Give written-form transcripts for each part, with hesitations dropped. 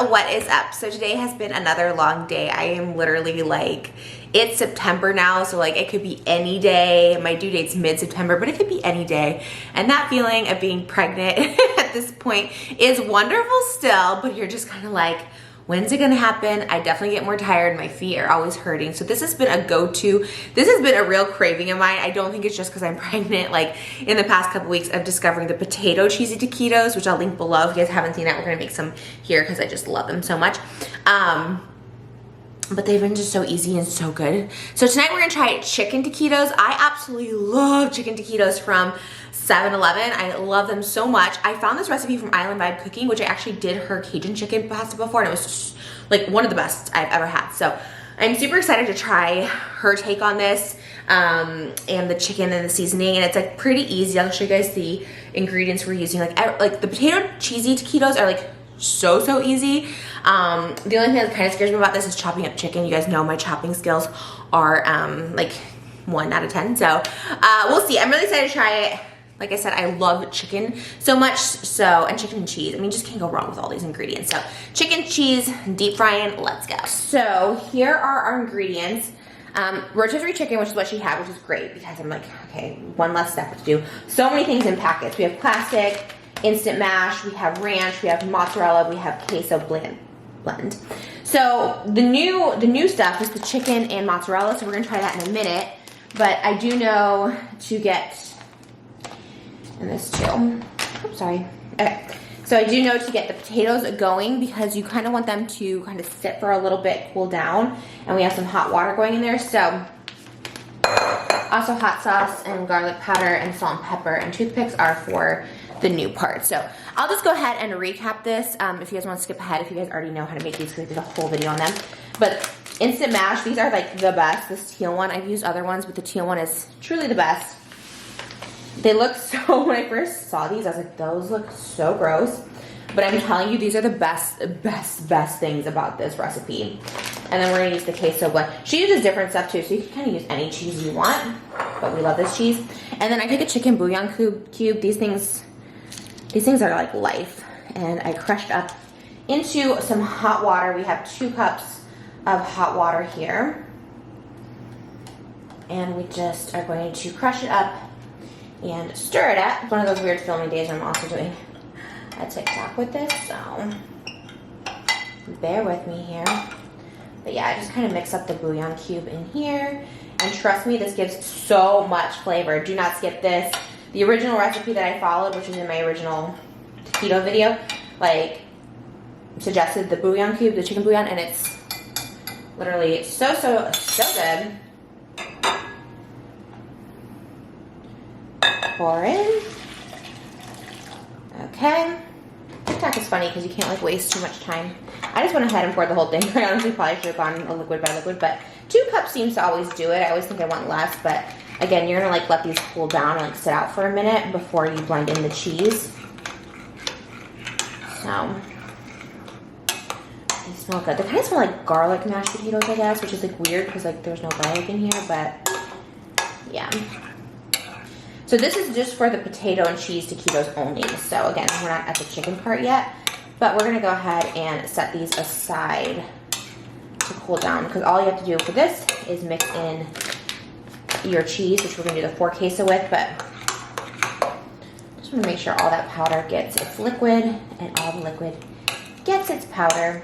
what is up? So today has been another long day. I am literally like, it's September now, so like it could be any day. My due date's mid-September, but it could be any day. And that feeling of being pregnant at this point is wonderful still, but you're just kind of like, when's it gonna happen? I definitely get more tired. My feet are always hurting. So this has been a go-to. This has been a real craving of mine. I don't think it's just because I'm pregnant. Like in the past couple weeks of discovering the potato cheesy taquitos, which I'll link below. If you guys haven't seen that, we're gonna make some here because I just love them so much. But they've been just so easy and so good. So tonight we're gonna try chicken taquitos. I absolutely love chicken taquitos from 7-Eleven. I love them so much. I found this recipe from Island Vibe Cooking, which I actually did her Cajun chicken pasta before, and it was just, like one of the best I've ever had. So I'm super excited to try her take on this and the chicken and the seasoning, and it's like pretty easy. I'll show you guys the ingredients we're using. Like the potato cheesy taquitos are like so easy. The only thing that kind of scares me about this is chopping up chicken. You guys know my chopping skills are like 1 out of 10. So we'll see. I'm really excited to try it. Like I said, I love chicken so much, and chicken and cheese. I mean, just can't go wrong with all these ingredients. So chicken, cheese, deep frying, let's go. So here are our ingredients. Rotisserie chicken, which is what she had, which is great because I'm like, okay, one less step to do. So many things in packets. We have plastic, instant mash, we have ranch, we have mozzarella, we have queso blend. So the new stuff is the chicken and mozzarella, so we're gonna try that in a minute. But I do know to get, and this too, oops, sorry. Okay, so I do know to get the potatoes going because you kind of want them to kind of sit for a little bit, cool down, and we have some hot water going in there. So also hot sauce and garlic powder and salt and pepper and toothpicks are for the new part. So I'll just go ahead and recap this if you guys want to skip ahead, if you guys already know how to make these because I did a whole video on them. But instant mash, these are like the best. This teal one, I've used other ones, but the teal one is truly the best. They look so, when I first saw these, I was like, those look so gross. But I'm telling you, these are the best things about this recipe. And then we're gonna use the queso blend. She uses different stuff too, so you can kind of use any cheese you want, but we love this cheese. And then I take a chicken bouillon cube. These things are like life. And I crushed up into some hot water. We have 2 cups of hot water here. And we just are going to crush it up and stir it up. One of those weird filming days I'm also doing a TikTok with this, so bear with me here. But yeah, I just kind of mix up the bouillon cube in here, and trust me, this gives so much flavor. Do not skip this. The original recipe that I followed, which is in my original taquito video, like suggested the bouillon cube, the chicken bouillon, and it's literally so good. Pour in. Okay. TikTok is funny because you can't like waste too much time. I just went ahead and poured the whole thing. I honestly probably should have gone a liquid by liquid, but 2 cups seems to always do it. I always think I want less, but again, you're gonna like let these cool down and like sit out for a minute before you blend in the cheese. So they smell good. They kind of smell like garlic mashed potatoes, I guess, which is like weird because like there's no garlic in here, but yeah. So this is just for the potato and cheese taquitos only. So again, we're not at the chicken part yet, but we're gonna go ahead and set these aside to cool down because all you have to do for this is mix in your cheese, which we're gonna do the 4 queso with, but just wanna make sure all that powder gets its liquid and all the liquid gets its powder.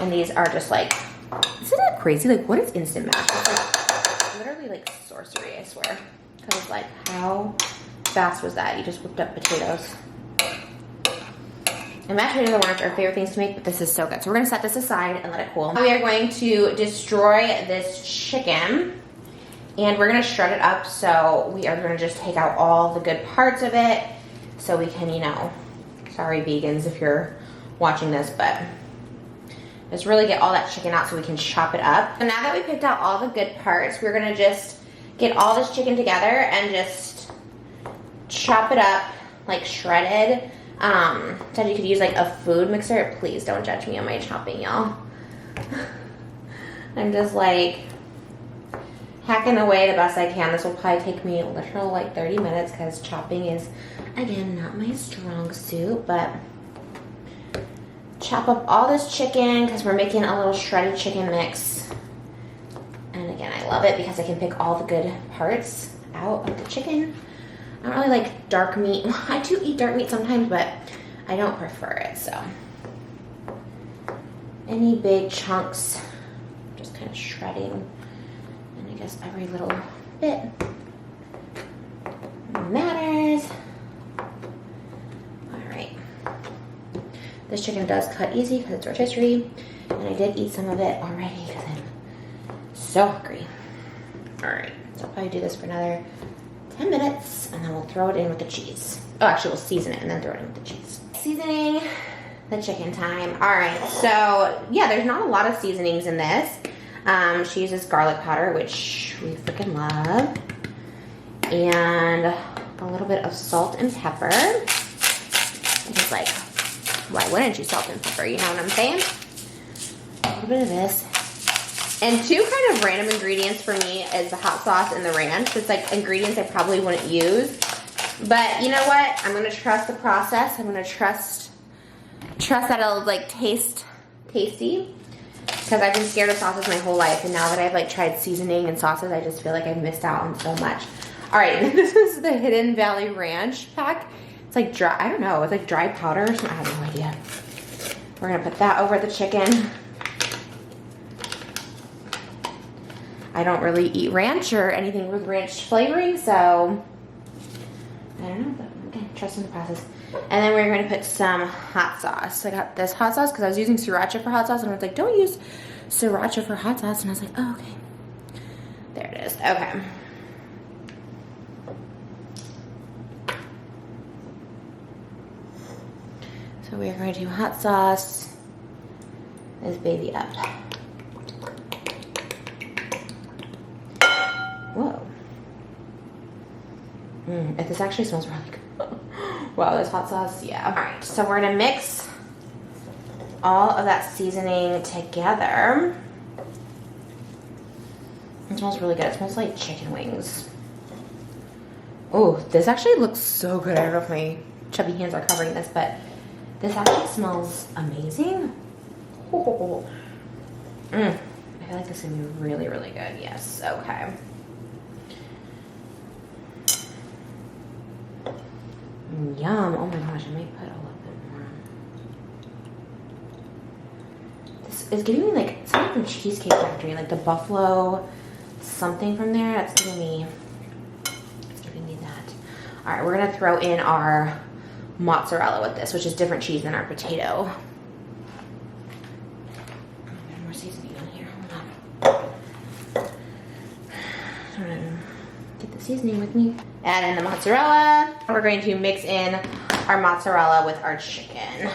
And these are just like, isn't that crazy? Like, what is instant mash? It's like literally like sorcery, I swear. Because it's like, how fast was that? You just whipped up potatoes. And mashed potatoes are one of our favorite things to make, but this is so good. So we're gonna set this aside and let it cool. Now we are going to destroy this chicken and we're gonna shred it up. So we are gonna just take out all the good parts of it so we can, you know, sorry vegans if you're watching this, but just really get all that chicken out so we can chop it up. So now that we picked out all the good parts, we're gonna just get all this chicken together and just chop it up like shredded. Said you could use like a food mixer. Please don't judge me on my chopping, y'all. I'm just like hacking away the best I can. This will probably take me literal like 30 minutes because chopping is, again, not my strong suit, but chop up all this chicken because we're making a little shredded chicken mix. And again, I love it because I can pick all the good parts out of the chicken. I don't really like dark meat. I do eat dark meat sometimes, but I don't prefer it, so. Any big chunks, just kind of shredding. And I guess every little bit matters. All right. This chicken does cut easy because it's rotisserie, and I did eat some of it already because I'm so hungry. All right, so I'll probably do this for another 10 minutes, and then we'll throw it in with the cheese. Oh, actually, we'll season it and then throw it in with the cheese. Seasoning the chicken time. All right, so yeah, there's not a lot of seasonings in this. She uses garlic powder, which we freaking love, and a little bit of salt and pepper. It's like, why wouldn't you salt and pepper? You know what I'm saying? A little bit of this. And two kind of random ingredients for me is the hot sauce and the ranch. It's like ingredients I probably wouldn't use. But you know what? I'm gonna trust the process. I'm gonna trust that it'll like taste tasty. Because I've been scared of sauces my whole life, and now that I've like tried seasoning and sauces, I just feel like I've missed out on so much. All right, this is the Hidden Valley Ranch pack. It's like dry, I don't know, it's like dry powder or something. I have no idea. We're gonna put that over the chicken. I don't really eat ranch or anything with ranch flavoring, so I don't know, but again, trusting the process. And then we're going to put some hot sauce. I got this hot sauce because I was using sriracha for hot sauce, and I was like, don't use sriracha for hot sauce. And I was like, oh, okay. There it is. Okay. So we are going to do hot sauce this baby up. Whoa. This actually smells really good. Wow, this hot sauce, yeah. All right, so we're gonna mix all of that seasoning together. It smells really good. It smells like chicken wings. Oh, this actually looks so good. I don't know if my chubby hands are covering this, but this actually smells amazing. Oh. I feel like this is gonna be really, really good. Yes, okay. Yum. Oh my gosh, I might put a little bit more. This is giving me like something from Cheesecake Factory, like the buffalo something from there. It's giving me that. All right, we're gonna throw in our mozzarella with this, which is different cheese than our potato. More seasoning on here. Hold on. I'm gonna get the seasoning with me. Add in the mozzarella. We're going to mix in our mozzarella with our chicken.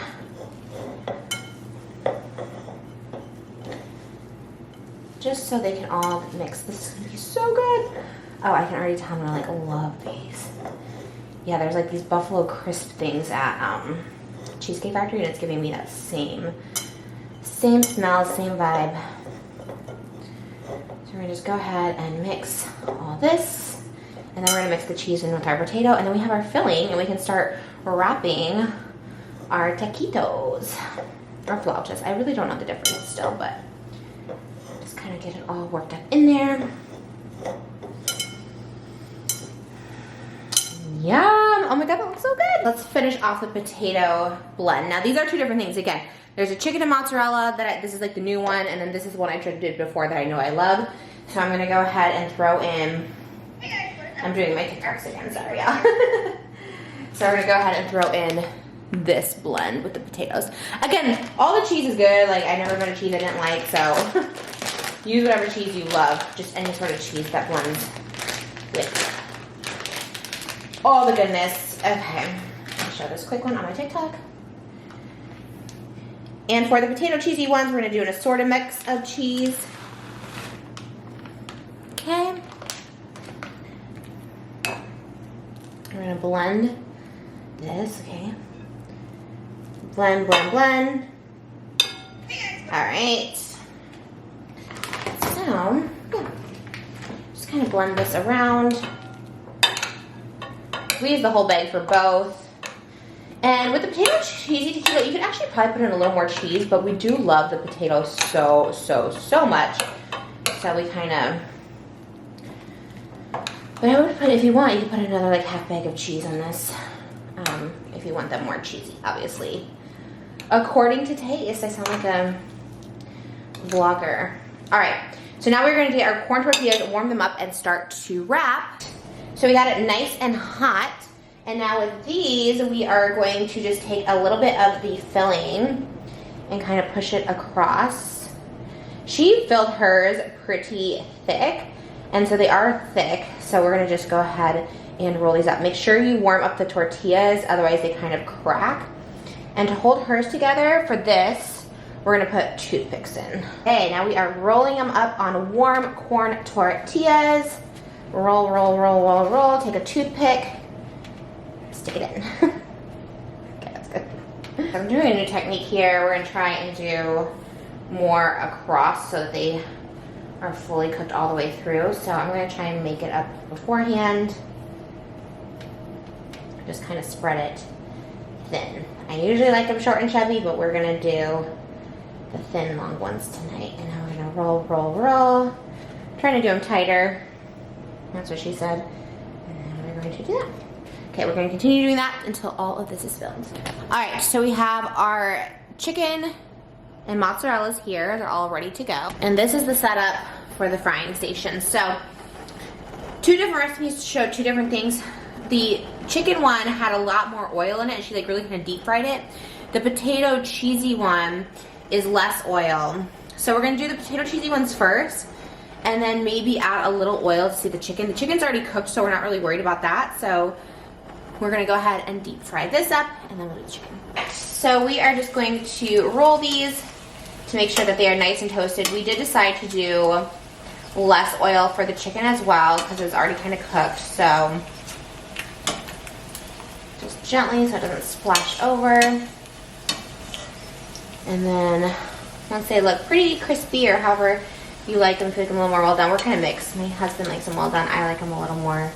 Just so they can all mix. This is gonna be so good. Oh, I can already tell I'm gonna like love these. Yeah, there's like these buffalo crisp things at Cheesecake Factory, and it's giving me that same smell, same vibe. So we're gonna just go ahead and mix all this. And then we're gonna mix the cheese in with our potato, and then we have our filling, and we can start wrapping our taquitos, or flautas. I really don't know the difference still, but just kind of get it all worked up in there. Yum! Oh my god, that looks so good. Let's finish off the potato blend. Now these are two different things. Again, there's a chicken and mozzarella this is like the new one, and then this is one I did before that I know I love. So I'm gonna go ahead and throw in. I'm doing my TikToks again, sorry y'all. So we're gonna go ahead and throw in this blend with the potatoes. Again, all the cheese is good. Like, I never found a cheese I didn't like, so use whatever cheese you love. Just any sort of cheese that blends with all the goodness. Okay, I'll show this quick one on my TikTok. And for the potato cheesy ones, we're gonna do an assorted mix of cheese. Okay. We're gonna blend this, okay? Blend, blend, blend. All right. So, yeah. Just kind of blend this around. We use the whole bag for both. And with the potato cheesy taquito, you could actually probably put in a little more cheese, but we do love the potatoes so much. So we kind of, but I would put, if you want, you could put another like half bag of cheese on this. If you want them more cheesy, obviously. According to taste, I sound like a vlogger. All right, so now we're gonna get our corn tortillas, warm them up, and start to wrap. So we got it nice and hot. And now with these, we are going to just take a little bit of the filling and kind of push it across. She filled hers pretty thick, and so they are thick. So we're gonna just go ahead and roll these up. Make sure you warm up the tortillas, otherwise they kind of crack. And to hold hers together for this, we're gonna put toothpicks in. Okay, now we are rolling them up on warm corn tortillas. Roll, roll, roll, roll, roll. Take a toothpick, stick it in. Okay, that's good. I'm doing a new technique here. We're gonna try and do more across so that they are fully cooked all the way through. So I'm gonna try and make it up beforehand. Just kind of spread it thin. I usually like them short and chubby, but we're gonna do the thin, long ones tonight. And now we're gonna roll, roll, roll. I'm trying to do them tighter. That's what she said. And then we're going to do that. Okay, we're going to continue doing that until all of this is filled. All right, so we have our chicken and mozzarella's here. They're all ready to go. And this is the setup for the frying station. So, two different recipes to show two different things. The chicken one had a lot more oil in it, and she like really kind of deep fried it. The potato cheesy one is less oil. So we're gonna do the potato cheesy ones first, and then maybe add a little oil to see the chicken. The chicken's already cooked, so we're not really worried about that. So we're gonna go ahead and deep fry this up, and then we'll do the chicken. So we are just going to roll these to make sure that they are nice and toasted. We did decide to do less oil for the chicken as well, because it was already kind of cooked. So just gently so it doesn't splash over. And then once they look pretty crispy, or however you like them, if you like them a little more well done, we're kind of mixed. My husband likes them well done. I like them a little more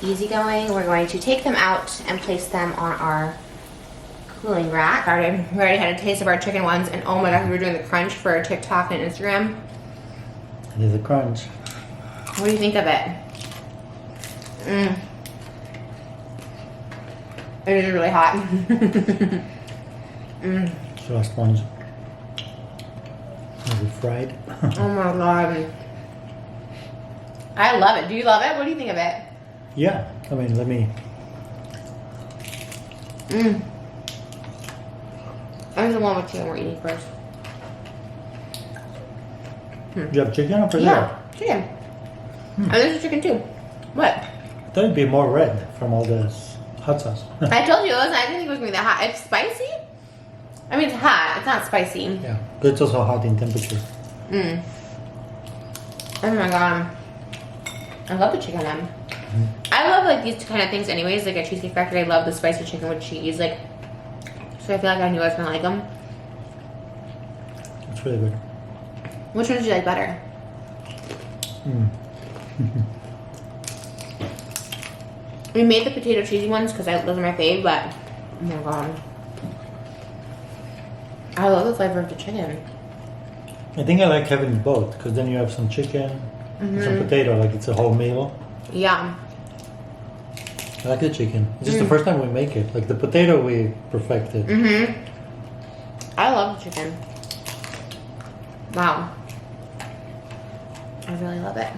easygoing. We're going to take them out and place them on our cooling rack. We already had a taste of our chicken ones, and oh my gosh, we were doing the crunch for our TikTok and Instagram. It is a crunch. What do you think of it? It is really hot. So last one's maybe fried. Oh my god. I love it. Do you love it? What do you think of it? Yeah, I mean, let me. I was the one with chicken we're eating first. Do you have chicken or potato? Yeah, chicken. And this is chicken too. What? I thought it'd be more red from all this hot sauce. I told you, I didn't think it was going to be that hot. It's spicy? I mean, it's hot. It's not spicy. Yeah, but it's also hot in temperature. Oh my god. I love the chicken then. I love like these kind of things anyways. Like at Cheesecake Factory, I love the spicy chicken with cheese. Like, so I feel like I knew I was going to like them. It's really good. Which one did you like better? We made the potato cheesy ones because those are my fave, but oh my god. I love the flavor of the chicken. I think I like having both, because then you have some chicken and some potato, like it's a whole meal. Yeah. I like the chicken. It's just the first time we make it. Like the potato we perfected. I love the chicken. Wow. I really love it.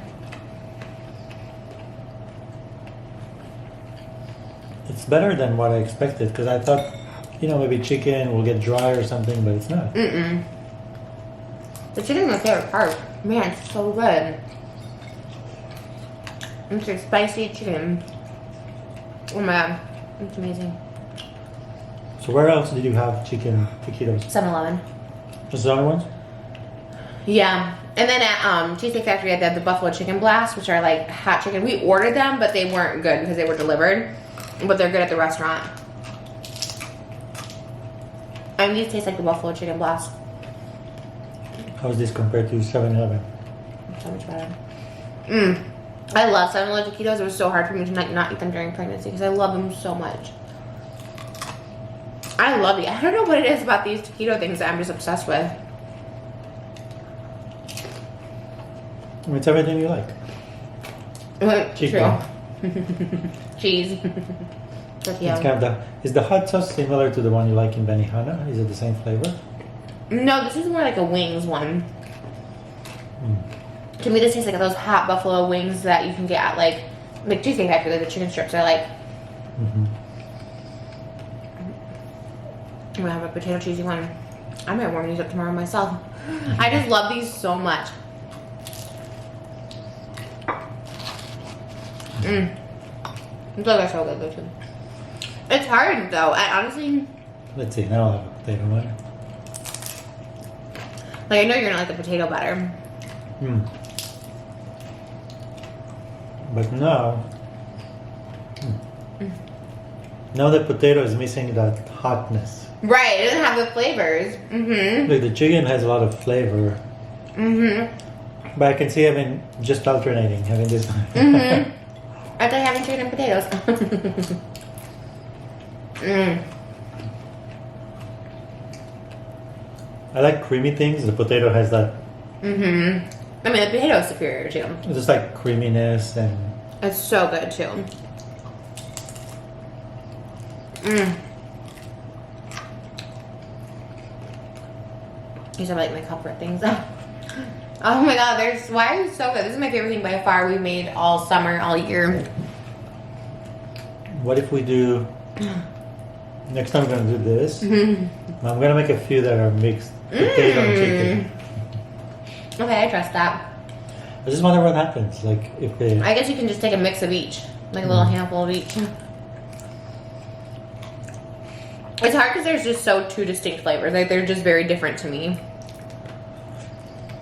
It's better than what I expected, because I thought, you know, maybe chicken will get dry or something, but it's not. The chicken's my favorite part. Man, it's so good. It's a spicy chicken. Oh my god, it's amazing. So where else did you have chicken taquitos? 7-Eleven. Just the only ones? Yeah, and then at Cheesecake Factory, they had the buffalo chicken blasts, which are like hot chicken. We ordered them, but they weren't good because they were delivered. But they're good at the restaurant. And these taste like the buffalo chicken blast. How is this compared to 7-Eleven? So much better. I love 7-Eleven taquitos. It was so hard for me to not eat them during pregnancy because I love them so much. I love it. I don't know what it is about these taquito things that I'm just obsessed with. It's everything you like. True. Cheese. Tortilla. It's kind of is the hot sauce similar to the one you like in Benihana? Is it the same flavor? No, this is more like a wings one. To me, this tastes like those hot buffalo wings that you can get at like Cheesecake Factory. Like the chicken strips are like. I'm gonna have a potato cheesy one. I might warm these up tomorrow myself. I just love these so much. These are so good though too. It's hard though. I honestly. Let's see. Now I'll have a potato one. Like I know you're gonna like the potato better. But now, now the potato is missing that hotness. Right, it doesn't have the flavors. Like the chicken has a lot of flavor. But I can see having just alternating, having this one. After having chicken and potatoes. I like creamy things. The potato has that. I mean, the potato is superior too. Just like creaminess and. It's so good too. These are like my comfort things. Oh my god, why are you so good? This is my favorite thing by far we made all summer, all year. What if we do. Next time we're gonna do this. I'm gonna make a few that are mixed potato and chicken. Okay, I trust that. I just wonder what happens. Like if they. I guess you can just take a mix of each, like a little handful of each. It's hard because there's just two distinct flavors. Like they're just very different to me.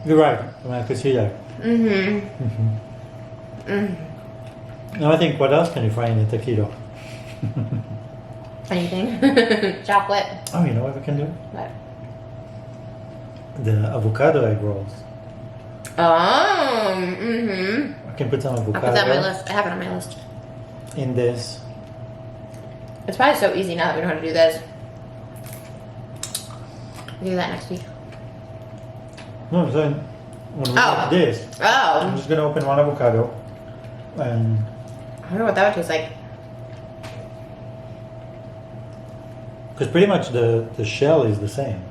You're right. I mean, I could see that. Now I think, what else can you find in taquito? Anything. Chocolate. Oh, you know what we can do? What? The avocado egg rolls. Oh, I can put some avocado. I'll put that on my list. I have it on my list. In this. It's probably so easy now that we know how to do this. We'll do that next week. No, I'm saying when we make this, I'm just gonna open one avocado, and I wonder what that would taste like. because pretty much the shell is the same.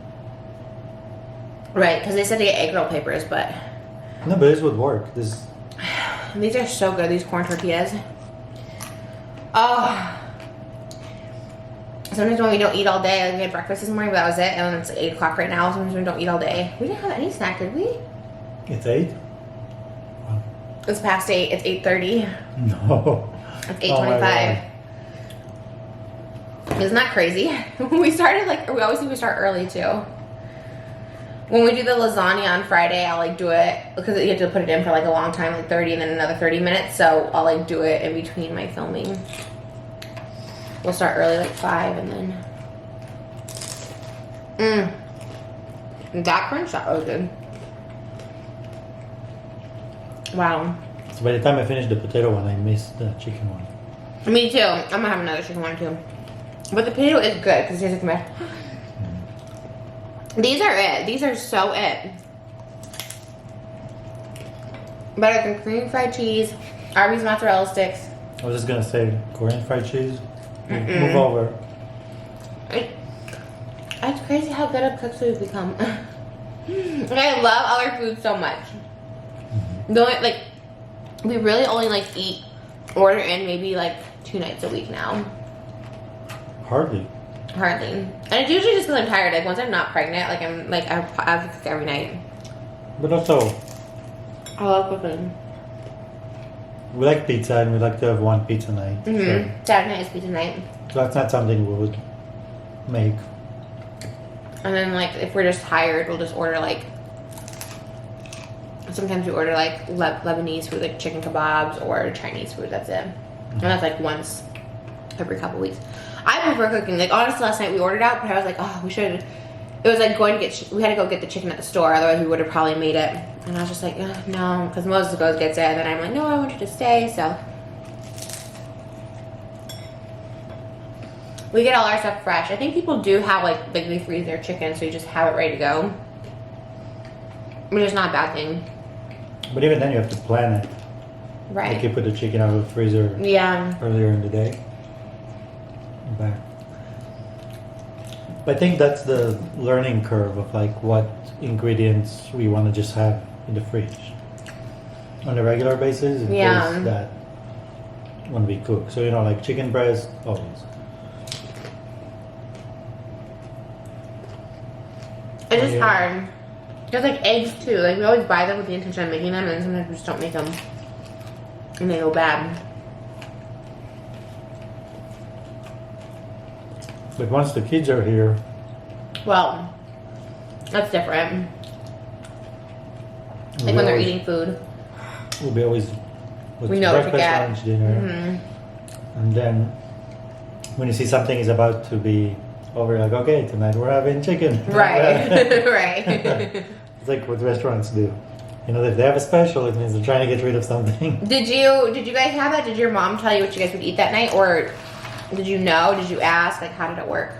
Right, because they said to get egg roll papers, but No, but this would work. This. these are so good. These corn tortillas. Oh. Sometimes when we don't eat all day, like we had breakfast this morning, but that was it. And it's 8 o'clock right now. Sometimes we don't eat all day. We didn't have any snack, did we? It's 8. Wow. It's past 8. It's 8:30. No. It's 8:25. Isn't that crazy? We started we always think we start early too. When we do the lasagna on Friday, I'll do it because you have to put it in for a long time, 30 and then another 30 minutes. So I'll do it in between my filming. We'll start early, 5, and then. That crunch shot was good. Wow. So by the time I finish the potato one, I missed the chicken one. Me too. I'm gonna have another chicken one too. But the potato is good because it tastes like mashed. These are it. These are so it. Better than Korean fried cheese, Arby's mozzarella sticks. I was just gonna say Korean fried cheese. Move over. It's crazy how good of cooks we've become. I love other food so much. The only, we really only order in maybe 2 nights a week now. Hardly. And it's usually just because I'm tired. Once I'm not pregnant, I have to cook every night. But also, I love cooking. we like pizza and we like to have one pizza night. So Saturday night is pizza night. that's not something we would make. And then if we're just tired, we'll just order sometimes we order Lebanese food, chicken kebabs, or Chinese food. That's it. And that's once every couple weeks. I prefer cooking. Honestly, last night we ordered out, but I was we should. It was going to get. We had to go get the chicken at the store, otherwise we would have probably made it. And I was just no, because Moses goes gets it, and then I'm no, I want you to stay. So We get all our stuff fresh. I think people do have like they freeze their chicken, so you just have it ready to go. Which is not a bad thing. But even then, you have to plan it. Right. Like you put the chicken out of the freezer earlier in the day. Back. But I think that's the learning curve of like what ingredients we want to just have in the fridge on a regular basis in case that when we cook. So like chicken breast always. It's just hard. There's like eggs too. Like we always buy them with the intention of making them, and sometimes we just don't make them, and they go bad. But once the kids are here, well, that's different. Like when they're eating food, we'll be always with we know breakfast, what to get. lunch, dinner, and then when you see something is about to be over, you're like, okay, tonight we're having chicken. Right, right. It's like what restaurants do. If they have a special, it means they're trying to get rid of something. Did you guys have that? Did your mom tell you what you guys would eat that night, or did you know? Did you ask? Like, how did it work?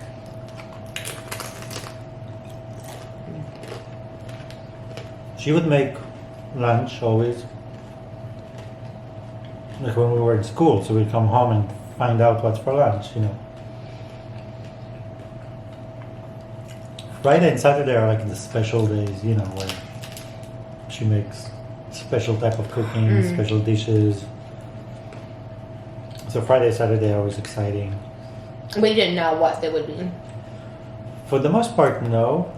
She would make lunch always. Like when we were in school, so we'd come home and find out what's for lunch, Friday and Saturday are like the special days, where she makes special type of cooking, special dishes. So Friday, Saturday are always exciting. We didn't know what they would be. For the most part, no.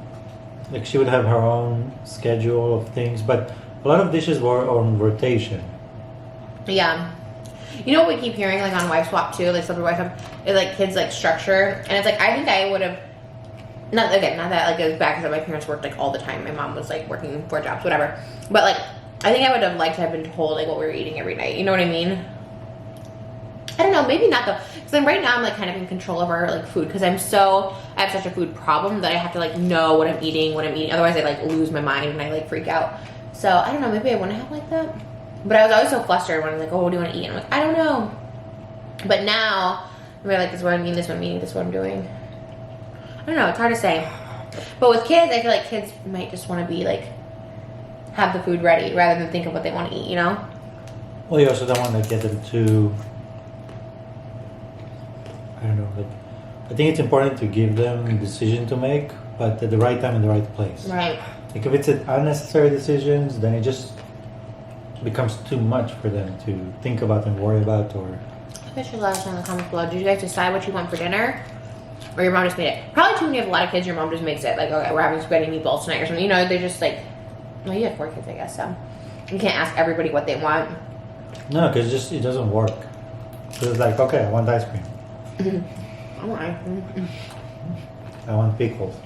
Like she would have her own schedule of things, but a lot of dishes were on rotation. Yeah. You know what we keep hearing like on Wife Swap too, like Celebrity Wife Swap, is like kids like structure, and it's like I think I would have not that like it was bad because my parents worked like all the time. My mom was like working 4 jobs, whatever. But like I think I would have liked to have been told like what we were eating every night. You know what I mean? I don't know, maybe not though. Because then right now I'm like kind of in control of our like food because I have such a food problem that I have to like know what I'm eating. Otherwise I like lose my mind and I like freak out. So I don't know, maybe I wouldn't have like that. But I was always so flustered when I was like, oh, what do you want to eat? And I'm like, I don't know. But now I'm like, this is what I'm eating, this is what I'm eating, this is what I'm doing. I don't know, it's hard to say. But with kids, I feel like kids might just want to be like, have the food ready rather than think of what they want to eat, Well, you also don't want to get them to, I don't know, like, I think it's important to give them a decision to make, but at the right time in the right place. Right. Like if it's unnecessary decisions, then it just becomes too much for them to think about and worry about. Or I bet you let us know in the comments below. Did you guys decide what you want for dinner? Or your mom just made it? Probably too when you have a lot of kids, your mom just makes it. Like, okay, we're having spaghetti meatballs tonight or something. They just like, well, you have 4 kids, I guess, so you can't ask everybody what they want. no, because it doesn't work. So it's like, okay, I want ice cream. I want ice cream. I want pickles.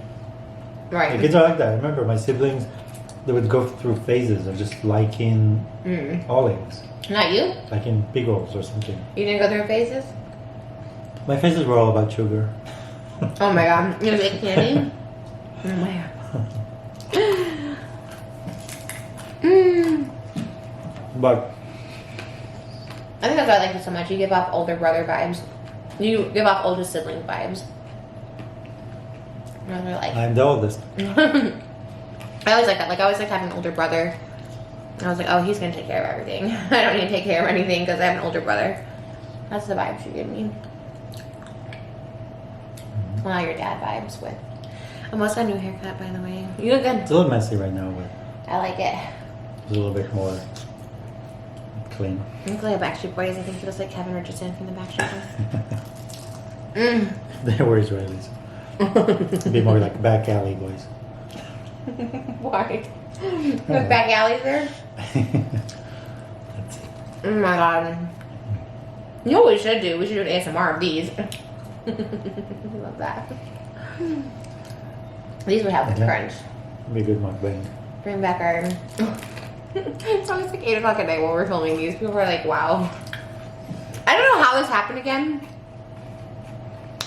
Right. The kids are like that. I remember my siblings, they would go through phases of just liking olives. Not you? Liking pickles or something. You didn't go through phases? My phases were all about sugar. Oh my god. You make candy? Oh my god. But I think that's why I like you so much. You give off older brother vibes. You give off older sibling vibes. And they're like, I'm the oldest. I always like that. Like I always like having an older brother. And I was like, oh, he's gonna take care of everything. I don't need to take care of anything because I have an older brother. That's the vibes you give me. Well, your dad vibes with. I almost got a new haircut, by the way. You look good. It's a little messy right now, but I like it. it's a little bit more clean. I look like a Backstreet Boys. I think he looks like Kevin Richardson from the Backstreet Boys. They were Israelis. It'd be more like back alley boys. Why? There's back alleys there? That's it. Oh my god. You know what we should do? We should do an ASMR of these. Love that. These would have the crunch. Be a good mukbang. Bring back our... It's always like 8 o'clock at night when we're filming these. People are like, wow. I don't know how this happened again.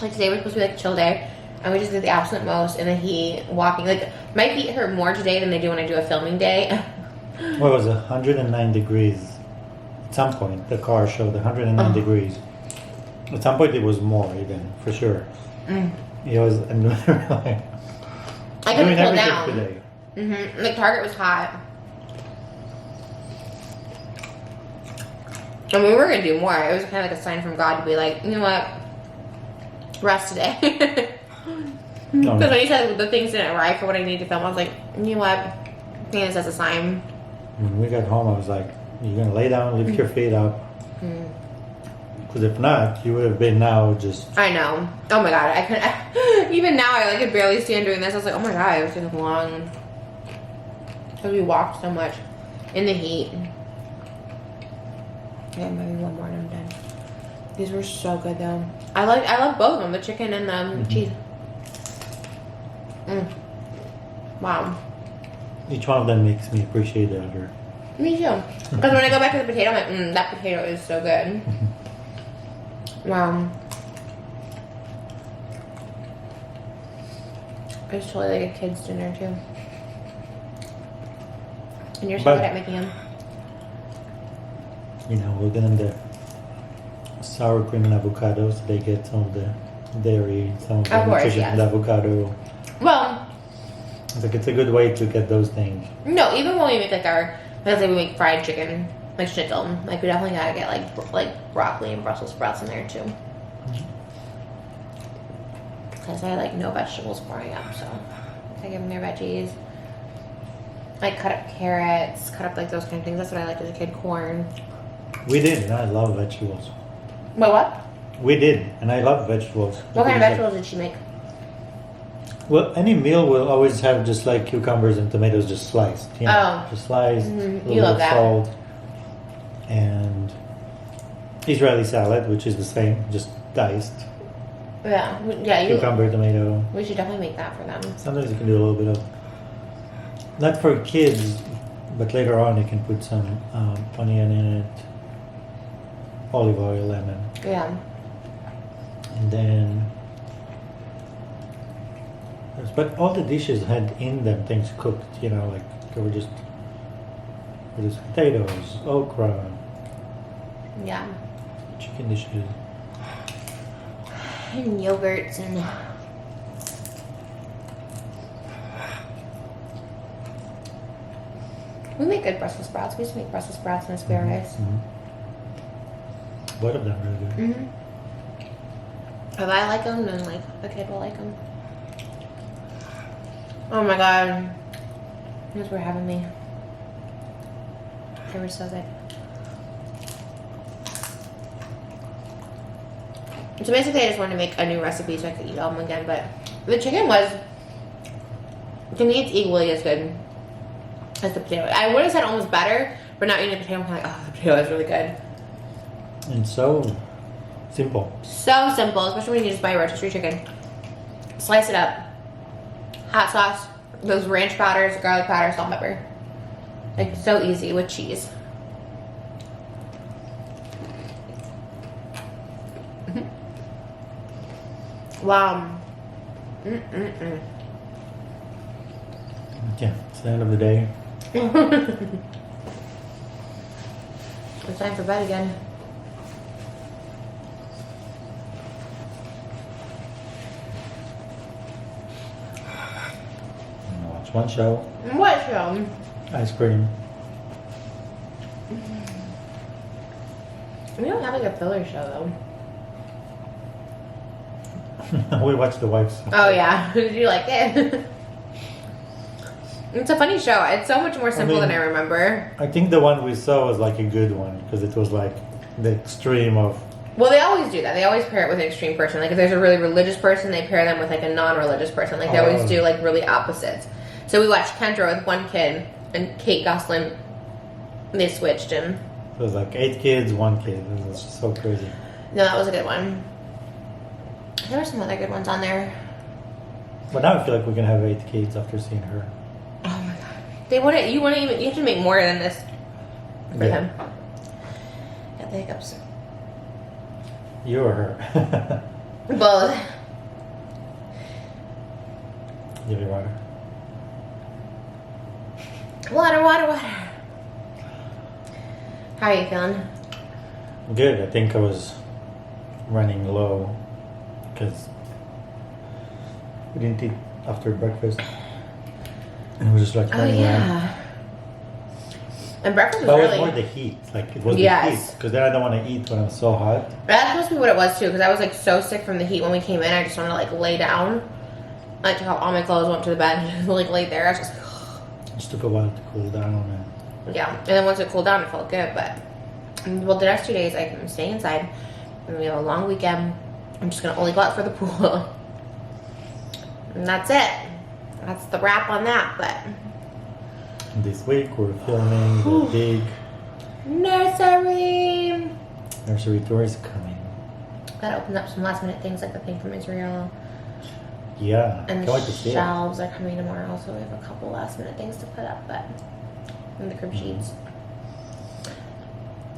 Like today was supposed to be like a chill day. And we just did the absolute most in the heat, walking. Like, my feet hurt more today than they do when I do a filming day. What was it? 109 degrees. At some point, the car showed 109 degrees. At some point, it was more even for sure. It was like, I couldn't pull everything down. today. The Target was hot. And we were gonna do more. It was kind of like a sign from God to be like, you know what, rest today. No, Because when you said the things didn't arrive for what I needed to film, I was like, you know what, I think this as a sign. When we got home, I was like, "You're gonna lay down, lift your feet up." Because if not, you would have been now just. I know. Oh my God, I couldn't. Even now, I like could barely stand doing this. I was like, oh my God, it was taking long. Because we walked so much in the heat. Yeah, maybe one more and I'm done. These were so good though. I love both of them, the chicken and the cheese. Wow. Each one of them makes me appreciate the other. Me too. Because when I go back to the potato, I'm like, that potato is so good. Wow. It's totally like a kid's dinner too. And you're so But- good at making them. You know, we're getting the sour cream and avocado, so they get some of the dairy, some of the Of course, nutrition yes. from the avocado. Well, It's like it's a good way to get those things. no, even when we make like let's say we make fried chicken, like schnitzel, like we definitely gotta get like broccoli and Brussels sprouts in there too. Because I had like no vegetables growing up, so I give them their veggies. Like cut up carrots, cut up like those kind of things. That's what I liked as a kid. Corn. We did, and I love vegetables. What? We did, and I love vegetables. What kind of Because, vegetables did she make? well, any meal will always have just like cucumbers and tomatoes just sliced. You know, Oh. just sliced, a You little love bit of that. salt, and Israeli salad, which is the same, just diced. Yeah. Cucumber, tomato. We should definitely make that for them. Sometimes you can do a little bit of, not for kids, but later on you can put some onion in it, olive oil, lemon, Yeah. and then. But all the dishes had in them things cooked, you know, like they were just potatoes, okra, Yeah. chicken dishes. And yogurts and. We make good Brussels sprouts. We used to make Brussels sprouts and asparagus. Both of them really good. If I like them, then like the kid will like them. Oh my God, those were having me. They were so good. So basically, I just wanted to make a new recipe so I could eat all of them again. But the chicken was, to me, it's equally as good as the potato. I would have said almost better, but not eating the potato. I'm kind of like, oh, the potato is really good. And so simple. So simple, especially when you just buy rotisserie chicken. Slice it up. Hot sauce, those ranch powders, garlic powder, salt and pepper. Like so easy with cheese. Wow. Yeah, it's the end of the day. It's time for bed again. I'm gonna watch one show, What show? ice cream. We don't have like a filler show though. We watched The Wife's. Oh yeah, did you like it? It's a funny show. It's so much more simple than I remember. I think the one we saw was like a good one because it was like the extreme of. Well, they always do that. They always pair it with an extreme person. Like if there's a really religious person, they pair them with like a non-religious person. Like they always do like really opposites. So we watched Kendra with one kid and Kate Gosselin. They switched and. It was like 8 kids, 1 kid. It was so crazy. No, that was a good one. There were some other good ones on there. But now I feel like we can have 8 kids after seeing her. Oh my god. They wouldn't. You wouldn't even. You have to make more than this for them. Got the hiccups. You or her? Both. Give me water. Water. How are you feeling? Good. I think I was running low because we didn't eat after breakfast. And it was just like running around. And breakfast was but really... it was more the heat. Like, it was the heat. Because then I don't want to eat when I'm so hot. That's supposed to be what it was, too. Because I was, like, so sick from the heat when we came in. I just wanted to, like, lay down. I took off all my clothes, went to the bed, and, like, laid there. I was just... It just took a while to cool down. Yeah. And then once it cooled down, it felt good. But, well, the next 2 days, I'm staying inside. And we have a long weekend. I'm just going to only go out for the pool. And that's it. That's the wrap on that, but... This week we're filming the big nursery tour is coming. Gotta open up some last minute things like the thing from Israel. Yeah. And the shelves are coming tomorrow, so we have a couple last minute things to put up, but and the crib sheets.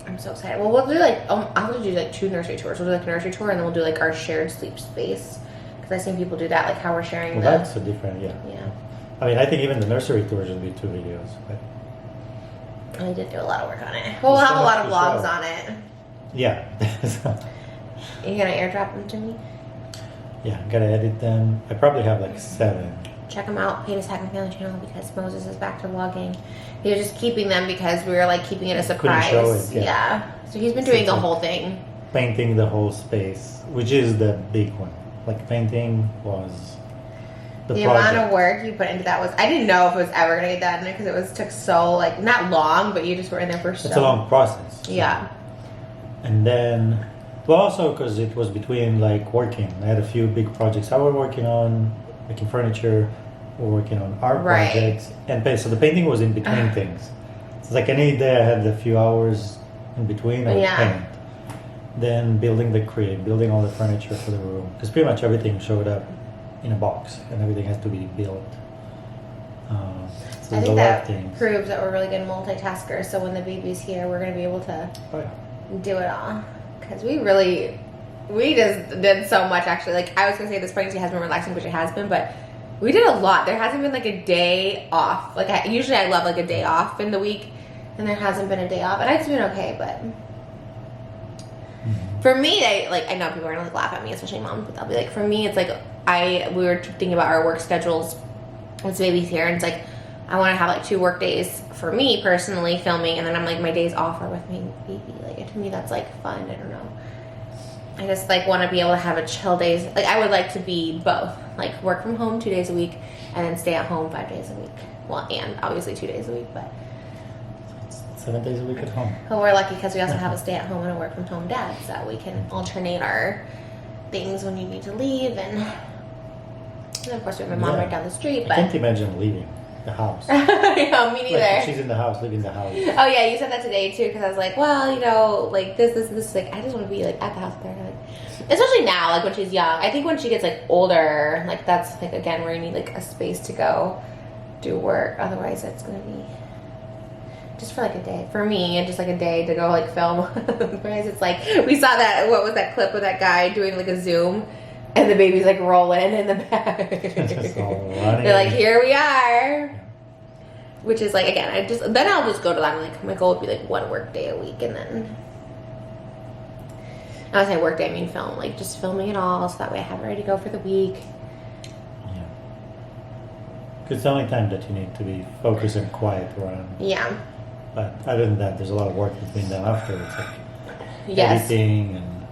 I'm so excited. Well, we'll do like I'll do like 2 nursery tours. We'll do like a nursery tour and then we'll do like our shared sleep space. Because I've seen people do that, like how we're sharing that's so different, yeah. Yeah. I mean, I think even the nursery tour should be 2 videos. But I did do a lot of work on it. Well, we'll have a lot of vlogs on it. Yeah. You gonna airdrop them to me? Yeah, gotta edit them. I probably have like 7. Check them out, Pay to Tag Family channel, because Moses is back to vlogging. He was just keeping them because we were like keeping it a surprise. Couldn't show it, yeah. So he's been doing the whole thing. Painting the whole space, which is the big one. Like painting was the amount of work you put into that was, I didn't know if it was ever gonna get done because it took so, like, not long, but you just were in there for so. It's a long process. So. Yeah. And then, well, also because it was between like working. I had a few big projects I was working on, making furniture, or working on art projects, and so the painting was in between things. So it's like any day I had a few hours in between, I would paint. Then building the crib, building all the furniture for the room, because pretty much everything showed up in a box, and everything has to be built. So I think that proves that we're really good multitaskers. So when the baby's here, we're gonna be able to do it all. Because we just did so much actually. Like I was gonna say, this pregnancy has been relaxing, which it has been, but we did a lot. There hasn't been like a day off. Like usually I love like a day off in the week, and there hasn't been a day off, and it's been okay, but. For me, I know people are gonna like laugh at me, especially moms, but I'll be like, for me, it's like we were thinking about our work schedules once the baby's here, and it's like I want to have like 2 work days for me personally filming, and then I'm like my days off are with my baby. Like to me, that's like fun. I don't know. I just like want to be able to have a chill days. Like I would like to be both, like work from home 2 days a week, and then stay at home 5 days a week. Well, and obviously 2 days a week, but. 7 days a week at home. Well, we're lucky because we also have a stay-at-home and a work-from-home dad, so we can alternate our things when you need to leave. And of course, we have my mom right down the street. But I can't imagine leaving the house. Yeah, me neither. Like, she's in the house, leaving the house. Oh yeah, you said that today too, because I was like, well, you know, like this. Like, I just want to be like at the house with her. Like, especially now, like when she's young. I think when she gets like older, like that's like again where you need like a space to go do work. Otherwise, it's gonna be. Just for like a day. For me, and just like a day to go like film. Otherwise, it's like, we saw that, what was that clip with that guy doing like a Zoom, and the baby's like rolling in the back. They're like, here we are. Which is like, again, then I'll just go to that, and like, my goal would be like 1 work day a week, and then, I was saying work day, I mean film, like just filming it all, so that way I have it ready to go for the week. Yeah. Because it's the only time that you need to be focused and quiet around. Yeah. But other than that, there's a lot of work that's been done after. It's like editing and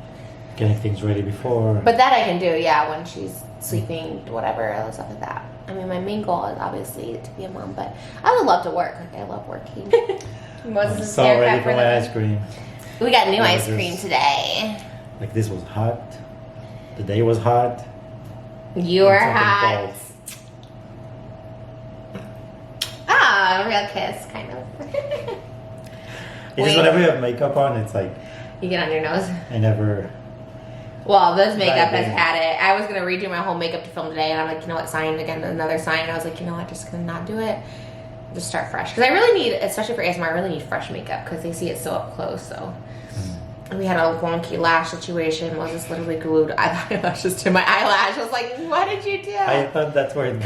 getting things ready before. But that I can do, yeah, when she's sleeping, whatever, and stuff like that. I mean, my main goal is obviously to be a mom, but I would love to work. Like, I love working. Moses is so ready for my ice cream. We got new ice cream today. Like, this was hot. The day was hot. You were hot. Ah, a real kiss, kind of. It's just whenever you have makeup on, it's like... You get on your nose? I never... Well, this makeup has had it. I was going to redo my whole makeup to film today, and I'm like, you know what, sign again, another sign. And I was like, you know what, just going to not do it. Just start fresh. Because I really need, especially for ASMR, I really need fresh makeup because they see it so up close, so... We had a wonky lash situation. Moses literally glued eyelashes to my eyelash. I was like, what did you do? I thought that's where it...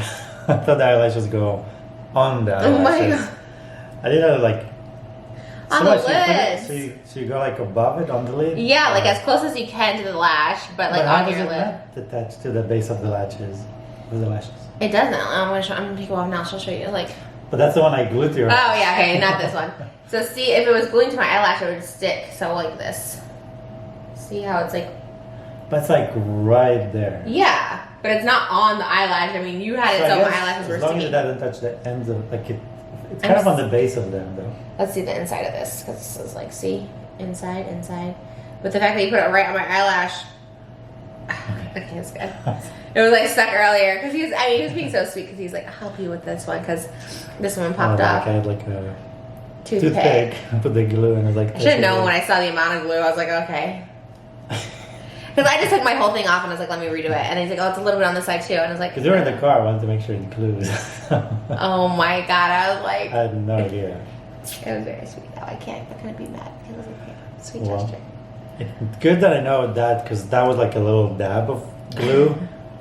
I thought the eyelashes go on the eyelashes. Oh my god. I didn't know, like... On the lids. So you go like above it on the lid? Yeah, like as close as you can to the lash, but like on your lid. Not attached to the base of the lashes? With the lashes? It doesn't. I'm gonna take it off now. So I'll show you. Like. But that's the one I glued to your. Oh yeah, okay, not this one. So see, if it was gluing to my eyelash, it would stick. So like this. See how it's like. But it's like right there. Yeah, but it's not on the eyelash. I mean, you had it so my eyelashes were sticking. As long as it doesn't touch the ends of like it. It's kind of on the base of them though. Let's see the inside of this, because this is like, see, inside. But the fact that you put it right on my eyelash, okay, it's good. It was like stuck earlier because he was being so sweet because he's like, I'll help you with this one because this one popped up. I had like a toothpick. I put the glue and I was like, I should have known when I saw the amount of glue. I was like, okay. Because I just took my whole thing off and I was like, let me redo it. And he's like, oh, it's a little bit on the side too. And I was like, because they were in the car, I wanted to make sure it glued. Oh my God, I was like, I had no idea. It was very sweet though. I couldn't be mad because it was like a sweet gesture. It's good that I know that because that was like a little dab of glue.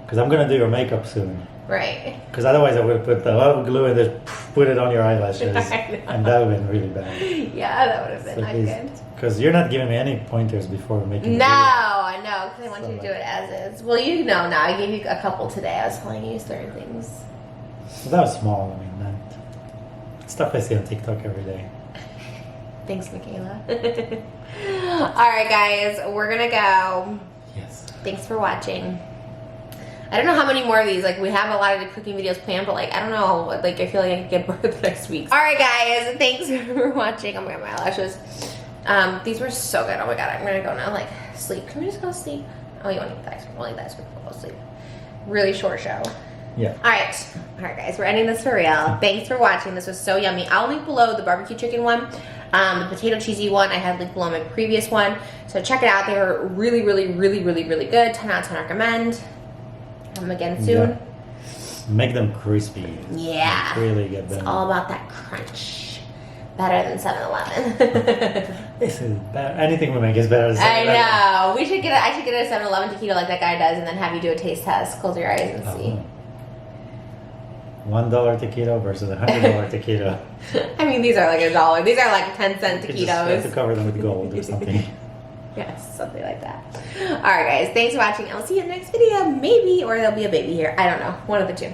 Because I'm going to do your makeup soon. Right. Because otherwise I would have put a lot of glue and just put it on your eyelashes. And that would have been really bad. Yeah, that would have been not good. Because you're not giving me any pointers before making No, I know. Because I want you to do it as is. Well, you know now. I gave you a couple today. I was telling you certain things. Well, that was small. I mean, that stuff I see on TikTok every day. Thanks, Michaela. All right, guys. We're going to go. Yes. Thanks for watching. I don't know how many more of these. Like, we have a lot of the cooking videos planned, but like, I don't know. Like, I feel like I could get bored next week. All right, guys. Thanks for watching. Oh my God, my eyelashes. These were so good. Oh my God, I'm gonna go now. Like, sleep. Can we just go sleep? Oh, you want to eat the ice cream? We'll eat the ice cream. We'll go sleep. Really short show. Yeah. All right, guys. We're ending this for real. Thanks for watching. This was so yummy. I'll link below the barbecue chicken one. The potato cheesy one I had linked below my previous one. So check it out. They were really, really, really, really, really good. 10 out of 10 recommend. Come again soon. Yeah. Make them crispy. Yeah. Really get them. It's all about that crunch. Better than 7-Eleven. This is better. Anything we make is better than 7-Eleven. I know. I should get a 7-Eleven taquito like that guy does and then have you do a taste test. Close your eyes and see. $1 taquito versus $100 taquito. I mean, these are like $1. These are like 10-cent taquitos. You have to cover them with gold or something. Yes, something like that. All right, guys. Thanks for watching. I'll see you in the next video. Maybe, or there'll be a baby here. I don't know. One of the two.